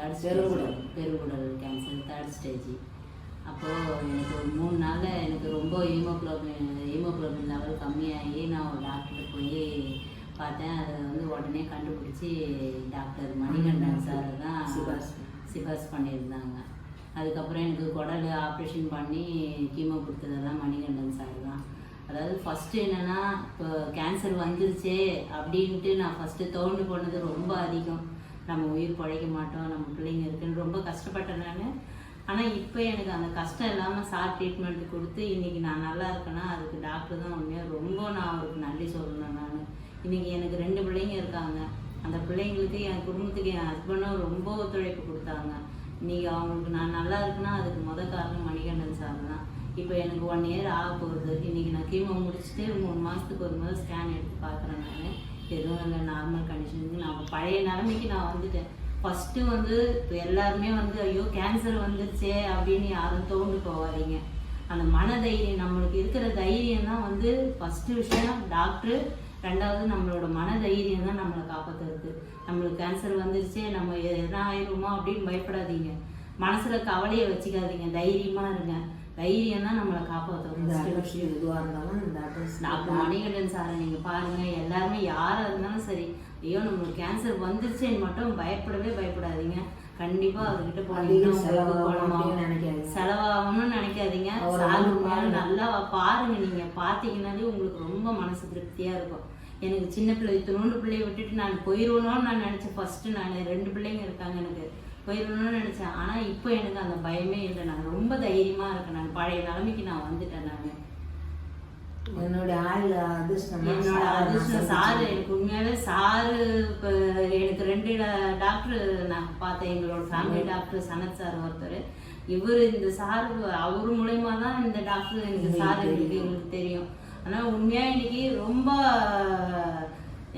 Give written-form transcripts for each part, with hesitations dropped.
Third பெருங்குடல் cancer 3rd stage. அப்போது எனக்கு ஒரு 3 நாளில் எனக்கு ரொம்ப ஹீமோக்ளோபின் லெவல் கம்மியாகி நான் ஒரு டாக்டர் போய் பார்த்தேன். அதை வந்து உடனே கண்டுபிடிச்சி டாக்டர் மணிகண்டன் சார் தான் சிபாஸ் பண்ணியிருந்தாங்க. அதுக்கப்புறம் எனக்கு குடல் ஆப்ரேஷன் பண்ணி கீமோ கொடுத்ததெல்லாம் மணிகண்டன் சார் தான். அதாவது ஃபஸ்ட்டு என்னென்னா, இப்போ கேன்சர் வந்துருச்சே அப்படின்ட்டு நான் ஃபஸ்ட்டு தோண்டு போனது ரொம்ப அதிகம். நம்ம உயிர் பிழைக்க மாட்டோம், நம்ம பிள்ளைங்க இருக்குன்னு ரொம்ப கஷ்டப்பட்டேன் நான். ஆனால் இப்போ எனக்கு அந்த கஷ்டம் இல்லாமல் சார் ட்ரீட்மெண்ட் கொடுத்து இன்றைக்கி நான் நல்லா இருக்கேன்னா அதுக்கு டாக்டர் தான் உண்மையாக ரொம்ப நான் அவருக்கு நன்றி சொல்லணும். நான் இன்றைக்கி எனக்கு 2 பிள்ளைங்க இருக்காங்க. அந்த பிள்ளைங்களுக்கு என் குடும்பத்துக்கு என் ஹஸ்பண்டும் ரொம்ப ஒத்துழைப்பு கொடுத்தாங்க. இன்றைக்கி அவங்களுக்கு நான் நல்லா இருக்குன்னா அதுக்கு காரணம் மணிகண்டன் சார் தான். இப்போ எனக்கு 1 இயர் ஆக போகுது. இன்றைக்கி நான் கீமோ முடிச்சுட்டு 3 மாதத்துக்கு ஒரு முறை ஸ்கேன் எடுத்து பார்க்குறேன். நான் எதுவும் இல்லை, நார்மல் கண்டிஷனுக்கு நான் பழைய நிலைமைக்கு நான் வந்துட்டேன். ஃபஸ்ட்டு வந்து இப்போ எல்லாருமே வந்து ஐயோ கேன்சர் வந்துருச்சே அப்படின்னு யாரும் தோண்டு போகாதீங்க. அந்த மனதைரியம், நம்மளுக்கு இருக்கிற தைரியம் தான் வந்து ஃபஸ்ட்டு விஷயம். டாக்டரு 2வது நம்மளோட மனதைரியம் தான் நம்மளை காப்பாற்றுறது. நம்மளுக்கு கேன்சர் வந்துருச்சே நம்ம எதனா ஆயிடுமோ அப்படின்னு பயப்படாதீங்க. மனசில் கவலையை வச்சுக்காதீங்க, தைரியமாக இருங்க. தைரியம் தான் நம்மளை காப்பாற்றும். எதுவாக இருந்தாலும் டாக்டர் மணிகண்டன் சாரை நீங்கள் பாருங்கள். எல்லாருமே யாராக இருந்தாலும் சரி, ஐயோ நம்மளுக்கு கேன்சர் வந்துருச்சுன்னு மட்டும் பயப்படாதீங்க. கண்டிப்பாக அவர்கிட்ட போனீங்கன்னா செலவாகணும்னு நினைக்காதீங்க. சார் நல்லா பாருங்கள். நீங்கள் பார்த்தீங்கன்னாலே உங்களுக்கு ரொம்ப மனசு திருப்தியாக இருக்கும். எனக்கு சின்ன பிள்ளை இத்தினோண்டு பிள்ளைய விட்டுட்டு நான் போயிடுவேணும்னு நான் நினச்சேன். ஃபஸ்ட்டு நான் 2 பிள்ளைங்க இருக்காங்க, எனக்கு போயிடணும்னு நினச்சேன். ஆனால் இப்போ எனக்கு அந்த பயமே இல்லை. நான் ரொம்ப தைரியமாக இருக்கேன். நான் பழைய நிலைமைக்கு நான் வந்துட்டேன். நான் என்னோட அதிர்ஷ்டம் சாரு எனக்கு உண்மையாலே சாரு. இப்போ எனக்கு 2 டாக்டர் நான் பார்த்தேன். எங்களோட ஃபேமிலி டாக்டர் சனத் சார் ஒருத்தர். இவர் இந்த சார் அவர் மூலயமா தான் இந்த டாக்டர் எனக்கு சார் எங்களுக்கு தெரியும். ஆனால் உண்மையாக இன்னைக்கு ரொம்ப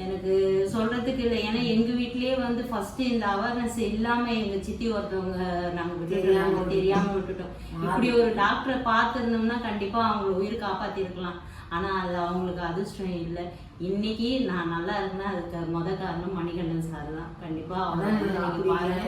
எனக்கு சொல்றதுக்கு இல்லை. ஏன்னா எங்க வீட்லயே வந்து ஃபர்ஸ்ட் இந்த அவேர்னஸ் இல்லாம எங்க சித்தி ஒருத்தவங்க நாங்க தெரியாம விட்டுட்டோம். இப்படி ஒரு டாக்டரை பார்த்துருந்தோம்னா கண்டிப்பா அவங்க உயிர் காப்பாத்திருக்கலாம். ஆனா அது அவங்களுக்கு அதிர்ஷ்டம் இல்லை. இன்னைக்கு நான் நல்லா இருக்கேன்னா அதுக்கு காரணம் மணிகண்டன் சார் தான். கண்டிப்பா அவங்க பாருங்க,